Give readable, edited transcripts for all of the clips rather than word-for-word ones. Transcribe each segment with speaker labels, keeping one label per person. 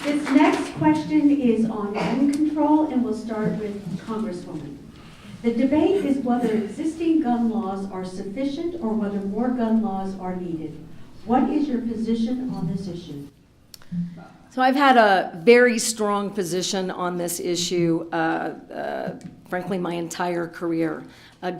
Speaker 1: This next question is on gun control, and we'll start with Congresswoman. The debate is whether existing gun laws are sufficient or whether more gun laws are needed. What is your position on this issue?
Speaker 2: So I've had a very strong position on this issue, frankly, my entire career.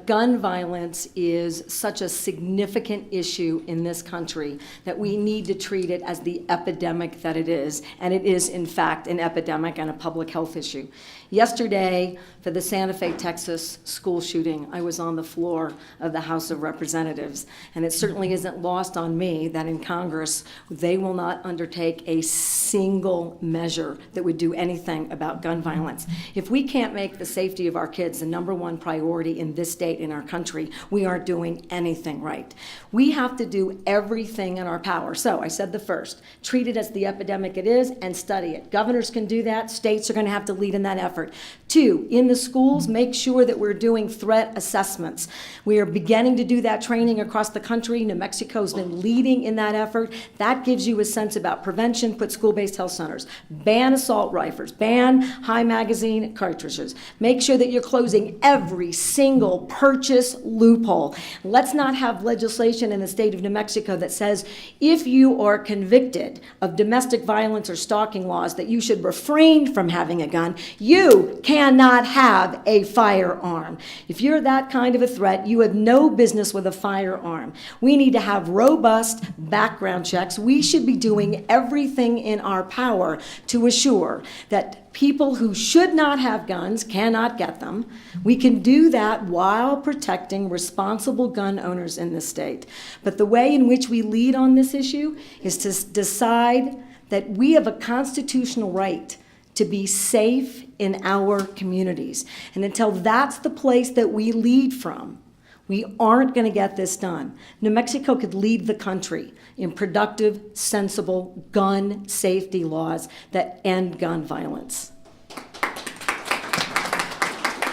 Speaker 2: Gun violence is such a significant issue in this country that we need to treat it as the epidemic that it is, and it is, in fact, an epidemic and a public health issue. Yesterday, for the Santa Fe, Texas school shooting, I was on the floor of the House of Representatives, and it certainly isn't lost on me that in Congress, they will not undertake a single measure that would do anything about gun violence. If we can't make the safety of our kids the number one priority in this state, in our country, we aren't doing anything right. We have to do everything in our power. So I said the first, treat it as the epidemic it is and study it. Governors can do that. States are going to have to lead in that effort. 2, in the schools, make sure that we're doing threat assessments. We are beginning to do that training across the country. New Mexico's been leading in that effort. That gives you a sense about prevention. Put school-based health centers. Ban assault rifles. Ban high magazine cartridges. Make sure that you're closing every single purchase loophole. Let's not have legislation in the state of New Mexico that says if you are convicted of domestic violence or stalking laws that you should refrain from having a gun. You cannot have a firearm. If you're that kind of a threat, you have no business with a firearm. We need to have robust background checks. We should be doing everything in our power to assure that people who should not have guns cannot get them. We can do that while protecting responsible gun owners in this state. But the way in which we lead on this issue is to decide that we have a constitutional right to be safe in our communities. And until that's the place that we lead from, we aren't going to get this done. New Mexico could lead the country in productive, sensible gun safety laws that end gun violence.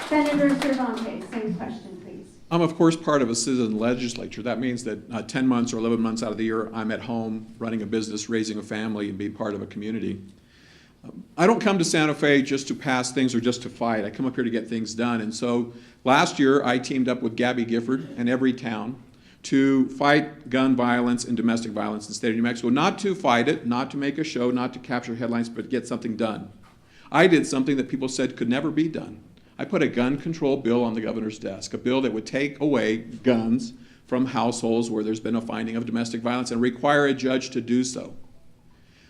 Speaker 1: Senator Cervantes, same question, please.
Speaker 3: I'm, of course, part of a citizen legislature. That means that 10 months or 11 months out of the year, I'm at home running a business, raising a family, and being part of a community. I don't come to Santa Fe just to pass things or just to fight. I come up here to get things done. And so last year, I teamed up with Gabby Gifford and every town to fight gun violence and domestic violence in the state of New Mexico. Not to fight it, not to make a show, not to capture headlines, but get something done. I did something that people said could never be done. I put a gun control bill on the governor's desk, a bill that would take away guns from households where there's been a finding of domestic violence and require a judge to do so.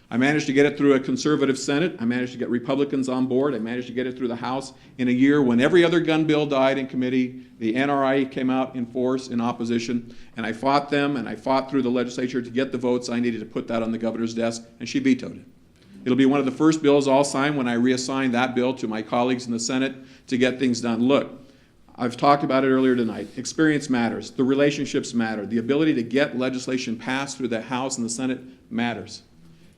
Speaker 3: I managed to get it through a conservative Senate. I managed to get Republicans on board. I managed to get it through the House in a year when every other gun bill died in committee. The NRA came out in force, in opposition, and I fought them, and I fought through the legislature to get the votes I needed to put that on the governor's desk, and she vetoed it. It'll be one of the first bills I'll sign when I reassign that bill to my colleagues in the Senate to get things done. Look, I've talked about it earlier tonight. Experience matters. The relationships matter. The ability to get legislation passed through the House and the Senate matters.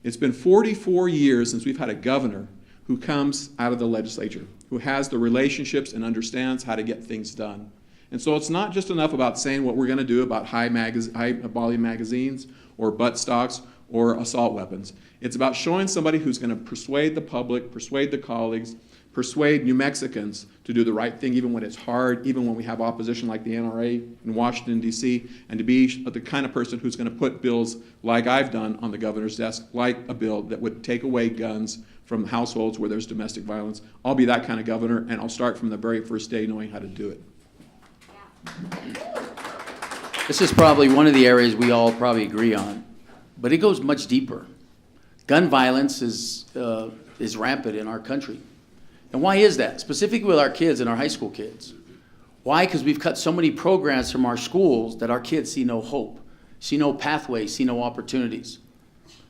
Speaker 3: It's been 44 years since we've had a governor who comes out of the legislature, who has the relationships and understands how to get things done. And so it's not just enough about saying what we're going to do about high volume magazines or butt stocks or assault weapons. It's about showing somebody who's going to persuade the public, persuade the colleagues, persuade New Mexicans to do the right thing even when it's hard, even when we have opposition like the NRA in Washington, D.C., and to be the kind of person who's going to put bills like I've done on the governor's desk, like a bill that would take away guns from households where there's domestic violence. I'll be that kind of governor, and I'll start from the very first day knowing how to do it.
Speaker 4: This is probably one of the areas we all probably agree on, but it goes much deeper. Gun violence is rampant in our country. And why is that? Specifically with our kids and our high school kids. Why? Because we've cut so many programs from our schools that our kids see no hope, see no pathway, see no opportunities.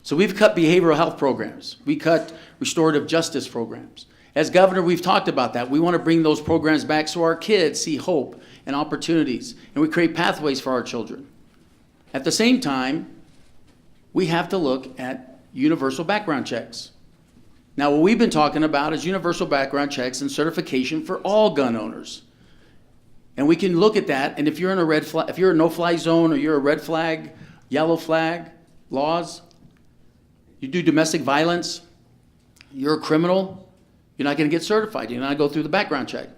Speaker 4: So we've cut behavioral health programs. We cut restorative justice programs. As governor, we've talked about that. We want to bring those programs back so our kids see hope and opportunities, and we create pathways for our children. At the same time, we have to look at universal background checks. Now, what we've been talking about is universal background checks and certification for all gun owners. And we can look at that, and if you're in a red flag, if you're a no-fly zone or you're a red flag, yellow flag laws, you do domestic violence, you're a criminal, you're not going to get certified. You're not going to go through the background check.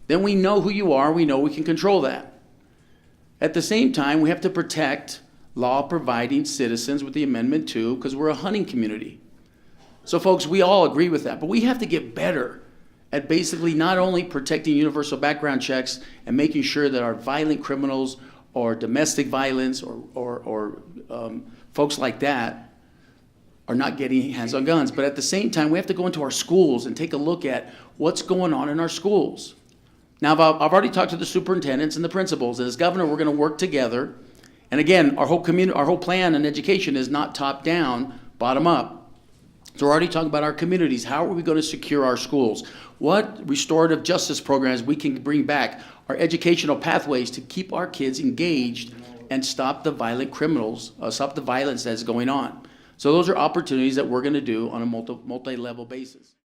Speaker 4: Then we know who you are. We know we can control that. At the same time, we have to protect law-providing citizens with the Amendment too, because we're a hunting community. So folks, we all agree with that, but we have to get better at basically not only protecting universal background checks and making sure that our violent criminals or domestic violence or folks like that are not getting hands on guns, but at the same time, we have to go into our schools and take a look at what's going on in our schools. Now, I've already talked to the superintendents and the principals, and as governor, we're going to work together. And again, our whole plan in education is not top down, bottom up. So we're already talking about our communities. How are we going to secure our schools? What restorative justice programs we can bring back, our educational pathways to keep our kids engaged and stop the violent criminals, stop the violence that's going on. So those are opportunities that we're going to do on a multi-level basis.